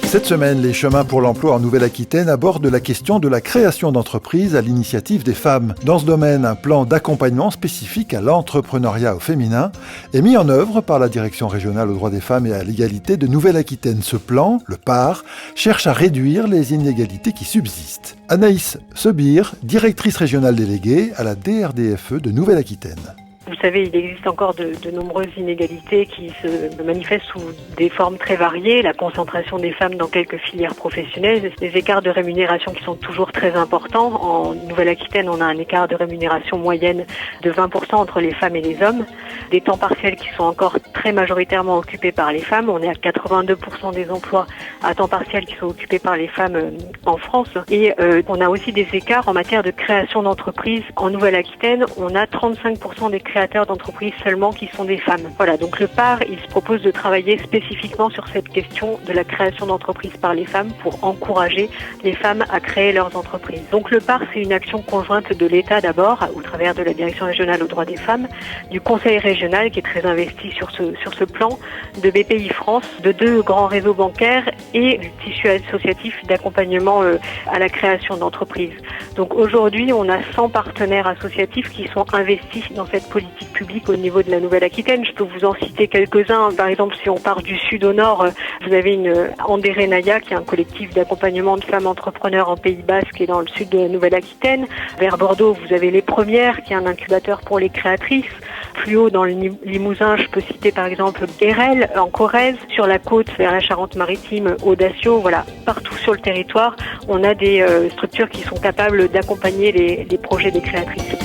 Cette semaine, les chemins pour l'emploi en Nouvelle-Aquitaine abordent la question de la création d'entreprises à l'initiative des femmes. Dans ce domaine, un plan d'accompagnement spécifique à l'entrepreneuriat au féminin est mis en œuvre par la Direction régionale aux droits des femmes et à l'égalité de Nouvelle-Aquitaine. Ce plan, le PAR, cherche à réduire les inégalités qui subsistent. Anaïs Sebir, directrice régionale déléguée à la DRDFE de Nouvelle-Aquitaine. Vous savez, il existe encore de nombreuses inégalités qui se manifestent sous des formes très variées. La concentration des femmes dans quelques filières professionnelles, des écarts de rémunération qui sont toujours très importants. En Nouvelle-Aquitaine, on a un écart de rémunération moyenne de 20% entre les femmes et les hommes. Des temps partiels qui sont encore très majoritairement occupés par les femmes. On est à 82% des emplois à temps partiel qui sont occupés par les femmes en France. Et on a aussi des écarts en matière de création d'entreprises. En Nouvelle-Aquitaine, on a 35% des créateurs d'entreprises seulement qui sont des femmes. Voilà, donc le PAR, il se propose de travailler spécifiquement sur cette question de la création d'entreprises par les femmes pour encourager les femmes à créer leurs entreprises. Donc le PAR, c'est une action conjointe de l'État d'abord, au travers de la Direction régionale aux droits des femmes, du Conseil régional qui est très investi sur ce plan, de BPI France, de 2 grands réseaux bancaires et du tissu associatif d'accompagnement à la création d'entreprises. Donc aujourd'hui, on a 100 partenaires associatifs qui sont investis dans cette politique publique au niveau de la Nouvelle-Aquitaine. Je peux vous en citer quelques-uns. Par exemple, si on part du sud au nord, vous avez une Andere Naya, qui est un collectif d'accompagnement de femmes entrepreneurs en Pays Basque et dans le sud de la Nouvelle-Aquitaine. Vers Bordeaux, vous avez Les Premières, qui est un incubateur pour les créatrices. Plus haut, dans le Limousin, je peux citer par exemple Erel, en Corrèze. Sur la côte, vers la Charente-Maritime, Audacio. Voilà, partout sur le territoire, on a des structures qui sont capables d'accompagner les projets des créatrices.